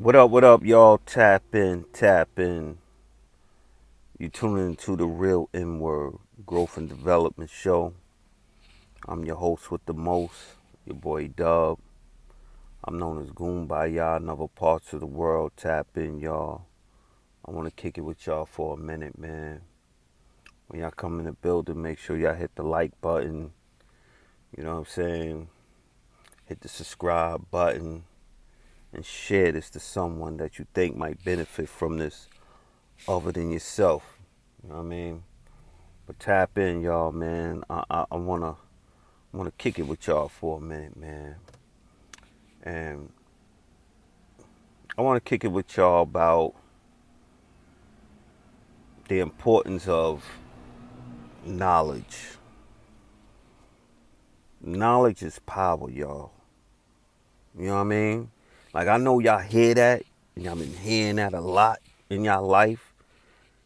What up, y'all? Tap in, tap in. You tuning into the Real N Word Growth and Development Show. I'm your host with the most, your boy Dub. I'm known as Goon by y'all in other parts of the world. Tap in, y'all. I want to kick it with y'all for a minute, man. When y'all come in the building, make sure y'all hit the like button. You know what I'm saying? Hit the subscribe button and share this to someone that you think might benefit from this other than yourself. You know what I mean? But tap in, y'all, man. I wanna kick it with y'all for a minute, man. And I wanna kick it with y'all about the importance of knowledge. Knowledge is power, y'all. You know what I mean? Like I know y'all hear that, and y'all been hearing that a lot in y'all life,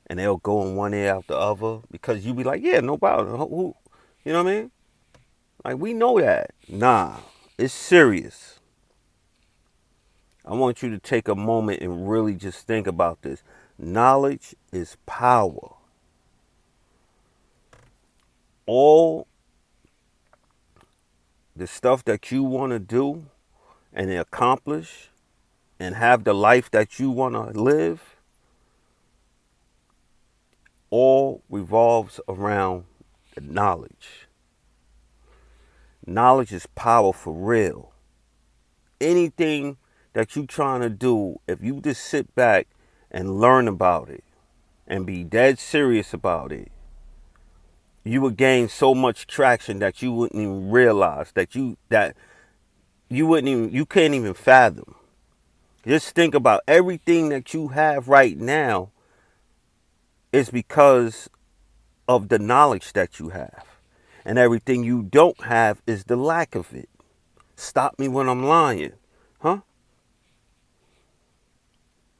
and they'll go in one ear after the other because you be like, yeah, no problem. Who, you know what I mean? Like we know that. Nah, it's serious. I want you to take a moment and really just think about this. Knowledge is power. All the stuff that you want to do and accomplish and have the life that you want to live all revolves around the knowledge. Knowledge is power for real. Anything that you're trying to do, if you just sit back and learn about it and be dead serious about it, you would gain so much traction that you wouldn't even realize you can't even fathom. Just think about everything that you have right now is because of the knowledge that you have. And everything you don't have is the lack of it. Stop me when I'm lying. Huh?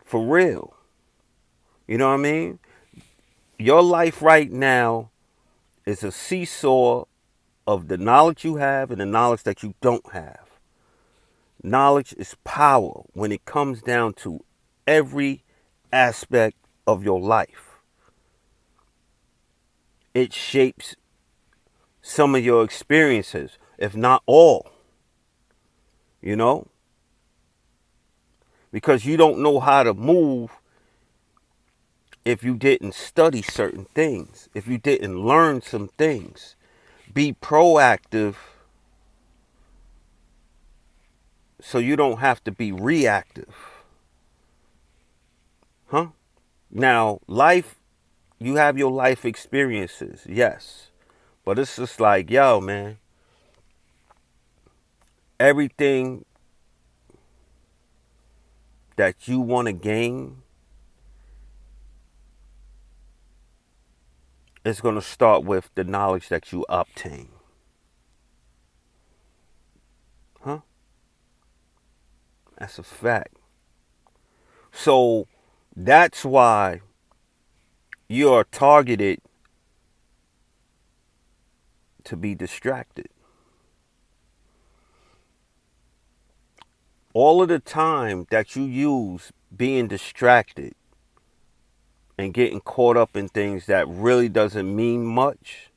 For real. You know what I mean? Your life right now is a seesaw of the knowledge you have and the knowledge that you don't have. Knowledge is power when it comes down to every aspect of your life. It shapes some of your experiences, if not all, you know, because you don't know how to move if you didn't study certain things, if you didn't learn some things. Be proactive so you don't have to be reactive. Huh? Now, life, you have your life experiences, yes. But it's just like, yo, man, everything that you want to gain is going to start with the knowledge that you obtain. Huh? That's a fact. So that's why you are targeted to be distracted. All of the time that you use being distracted and getting caught up in things that really doesn't mean much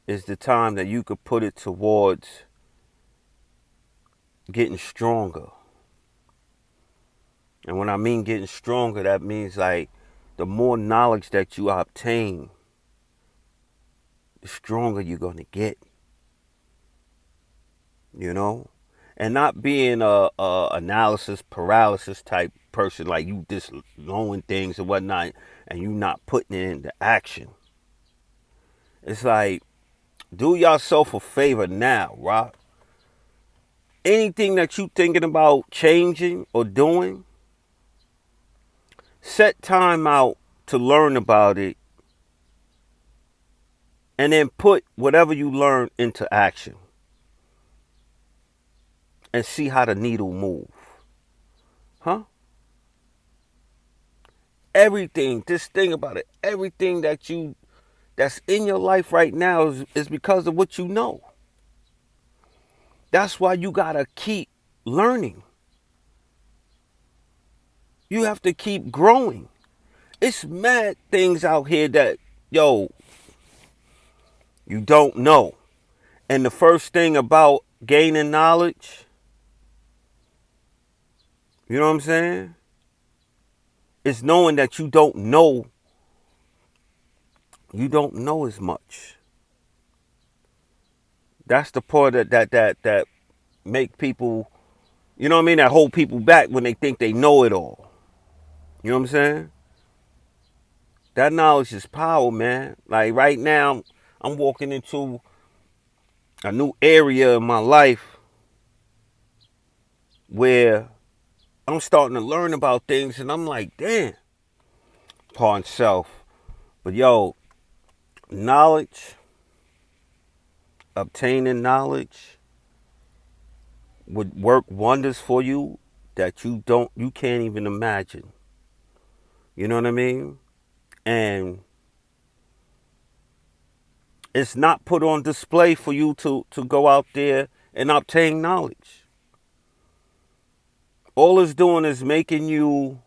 is the time that you could put it towards getting stronger. And when I mean getting stronger, that means like the more knowledge that you obtain, the stronger you're going to get, you know? And not being a analysis paralysis type person, like you just knowing things and whatnot, and you not putting it into action. It's like, do yourself a favor now, right? Anything that you thinking about changing or doing, set time out to learn about it and then put whatever you learn into action and see how the needle move. Huh? Everything, just think about it. Everything that's in your life right now is because of what you know. That's why you gotta keep learning. You have to keep growing. It's mad things out here that, yo, you don't know. And the first thing about gaining knowledge, you know what I'm saying? Is knowing that you don't know as much. That's the part that make people, you know what I mean, that hold people back when they think they know it all. You know what I'm saying? That knowledge is power, man. Like right now, I'm walking into a new area in my life where I'm starting to learn about things, and I'm like, damn, pardon self. But yo, knowledge, obtaining knowledge would work wonders for you that you can't even imagine. You know what I mean? And it's not put on display for you to go out there and obtain knowledge. All it's doing is making you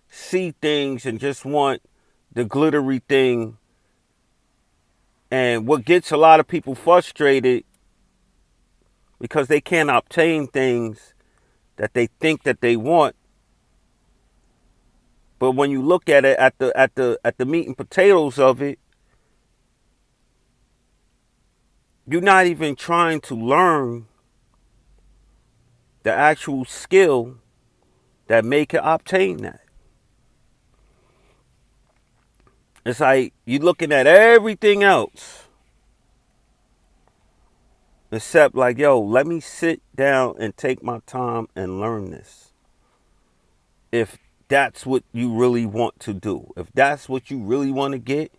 see things and just want the glittery thing. And what gets a lot of people frustrated because they can't obtain things that they think that they want. But when you look at it at the meat and potatoes of it, you're not even trying to learn the actual skill that make it obtain that. It's like you're looking at everything else except like, yo, let me sit down and take my time and learn this. If that's what you really want to do, if that's what you really want to get,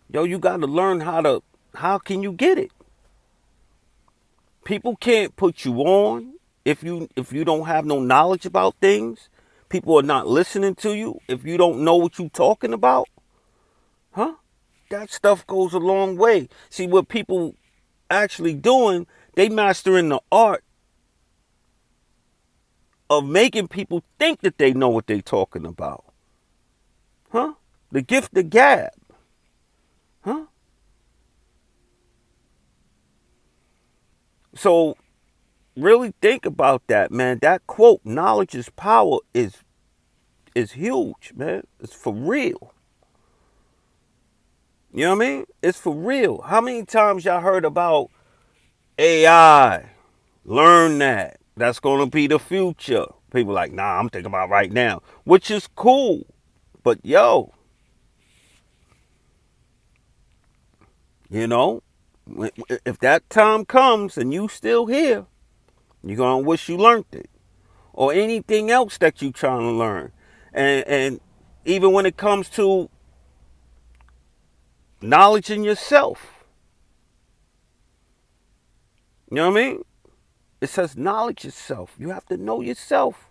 yo, you got to learn how can you get it? People can't put you on if you don't have no knowledge about things. People are not listening to you if you don't know what you're talking about. Huh? That stuff goes a long way. See, what people actually doing, they mastering the art of making people think that they know what they're talking about. Huh? The gift of gab. Huh? So really think about that, man. That quote, knowledge is power, is huge, man. It's for real. You know what I mean? It's for real. How many times y'all heard about AI? Learn that. That's going to be the future. People like, nah, I'm thinking about right now, which is cool. But yo, you know, if that time comes and you still here, you're going to wish you learned it. Or anything else that you trying to learn. And even when it comes to knowledge in yourself. You know what I mean? It says knowledge yourself. You have to know yourself.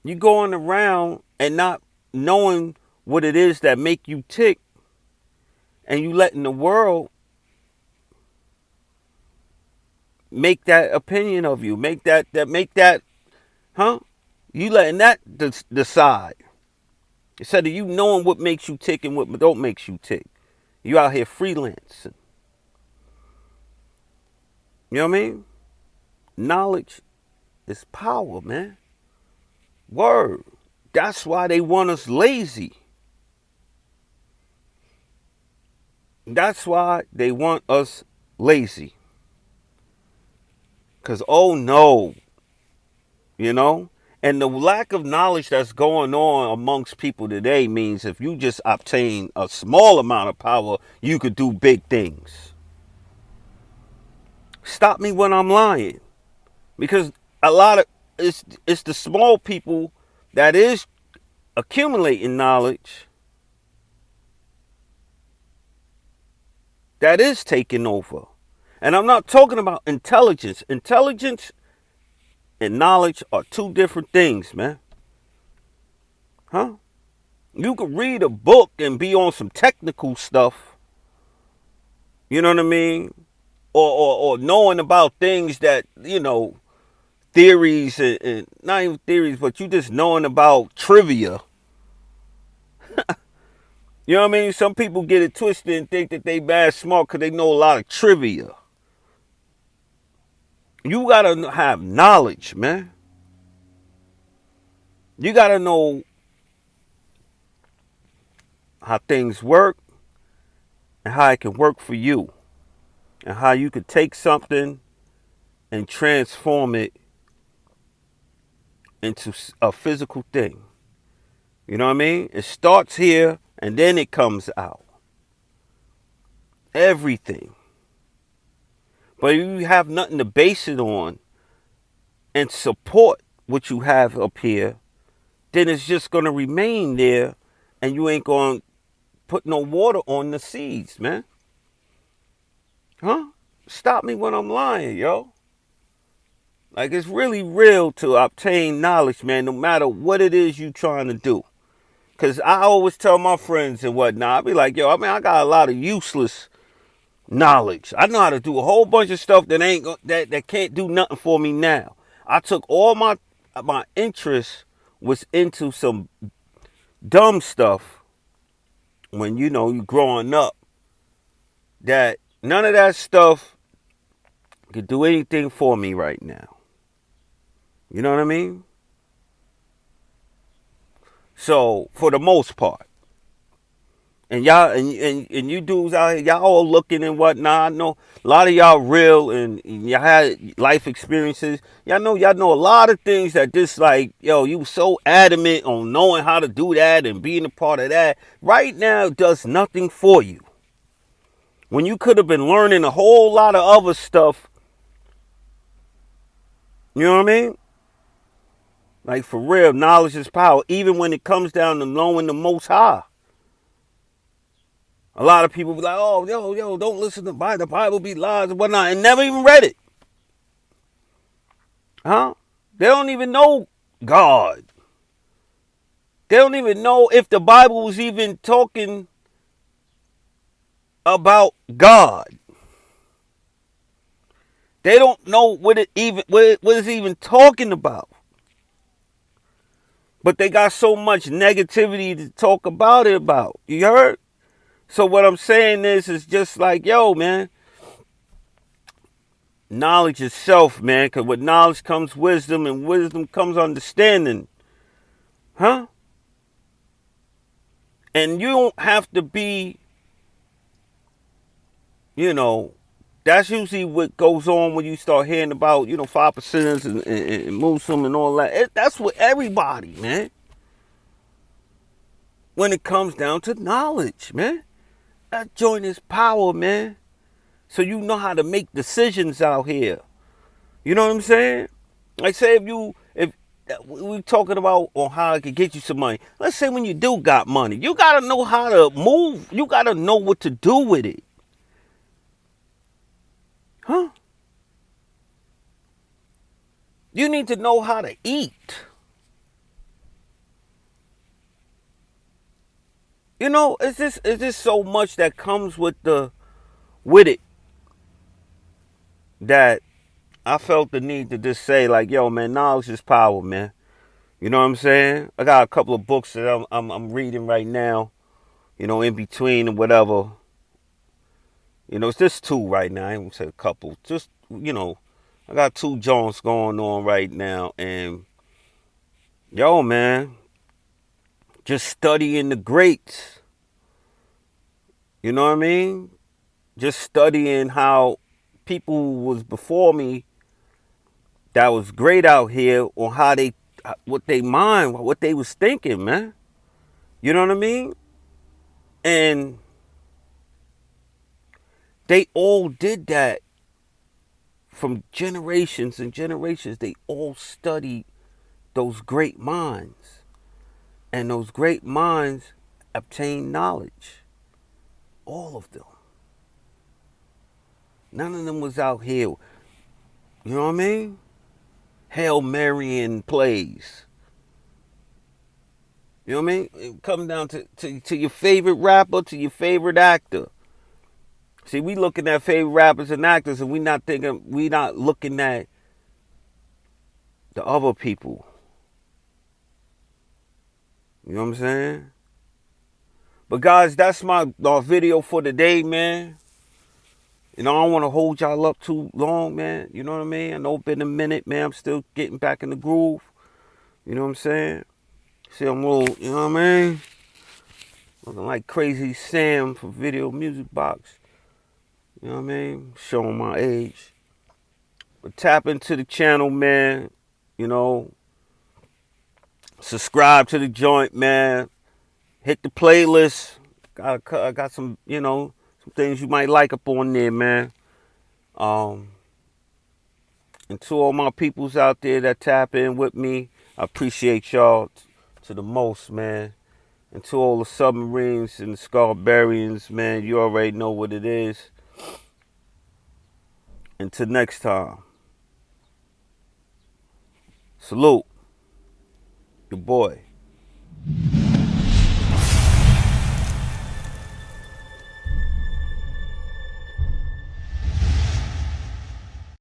You going around and not knowing what it is that make you tick, and you letting the world make that opinion of you, make that, huh? You letting that decide. Instead of you knowing what makes you tick and what don't makes you tick. You out here freelancing. You know what I mean? Knowledge is power, man. Word. That's why they want us lazy. That's why they want us lazy. Because, oh no, you know? And the lack of knowledge that's going on amongst people today means if you just obtain a small amount of power, you could do big things. Stop me when I'm lying. Because a lot of, it's the small people that is accumulating knowledge that is taking over. And I'm not talking about intelligence. Intelligence and knowledge are two different things, man. Huh? You could read a book and be on some technical stuff. You know what I mean? Or knowing about things that, you know, theories and not even theories, but you just knowing about trivia. You know what I mean? Some people get it twisted and think that they bad smart because they know a lot of trivia. You gotta have knowledge, man. You gotta know how things work and how it can work for you, and how you could take something and transform it into a physical thing. You know what I mean? It starts here and then it comes out. Everything. But if you have nothing to base it on and support what you have up here, then it's just going to remain there and you ain't going to put no water on the seeds, man. Huh? Stop me when I'm lying, yo. Like, it's really real to obtain knowledge, man, no matter what it is you trying to do. Because I always tell my friends and whatnot, I be like, yo, I mean, I got a lot of useless knowledge. I know how to do a whole bunch of stuff that can't do nothing for me now. I took all my interest was into some dumb stuff when you growing up, that none of that stuff could do anything for me right now. You know what I mean? So for the most part. And y'all and you dudes out here, y'all all looking and whatnot. I know a lot of y'all real and y'all had life experiences. Y'all know a lot of things that just like, yo, you so adamant on knowing how to do that and being a part of that. Right now does nothing for you. When you could have been learning a whole lot of other stuff. You know what I mean? Like, for real, knowledge is power, even when it comes down to knowing the Most High. A lot of people be like, oh, yo, don't listen to the Bible be lies and whatnot, and never even read it. Huh? They don't even know God. They don't even know if the Bible was even talking about God. They don't know what it's even talking about. But they got so much negativity to talk about it about. You heard? So what I'm saying is just like, yo, man, knowledge itself, man, because with knowledge comes wisdom, and wisdom comes understanding. Huh? And you don't have to be, that's usually what goes on when you start hearing about, 5%ers and Muslim and all that. That's with everybody, man. When it comes down to knowledge, man. That joint is power, man. So you know how to make decisions out here. You know what I'm saying? Like, say if we talking about on how I could get you some money. Let's say when you do got money, you gotta know how to move. You gotta know what to do with it. Huh? You need to know how to eat. It's just so much that comes with it that I felt the need to just say, like, yo, man, knowledge is power, man. You know what I'm saying? I got a couple of books that I'm reading right now, in between and whatever. It's just two right now. I ain't gonna say a couple. Just, I got two joints going on right now. And, yo, man, just studying the greats. You know what I mean? Just studying how people who was before me that was great out here on how what they mind, what they was thinking, man. You know what I mean? And they all did that from generations and generations. They all studied those great minds. And those great minds obtained knowledge. All of them. None of them was out here. You know what I mean? Hail Maryan plays. You know what I mean? It comes down to your favorite rapper, to your favorite actor. See, we looking at favorite rappers and actors, and we not looking at the other people. You know what I'm saying? But guys, that's my video for today, man. You know, I don't want to hold y'all up too long, man. You know what I mean? I know it's been a minute, man. I'm still getting back in the groove. You know what I'm saying? See, I'm a little, you know what I mean? Looking like Crazy Sam for Video Music Box. You know what I mean? Showing my age. But tap into the channel, man. You know, subscribe to the joint, man. Hit the playlist. I got some, you know, some things you might like up on there, man. And to all my peoples out there that tap in with me, I appreciate y'all to the most, man. And to all the submarines and the Scarbarians, man, you already know what it is. Until next time, salute, your boy.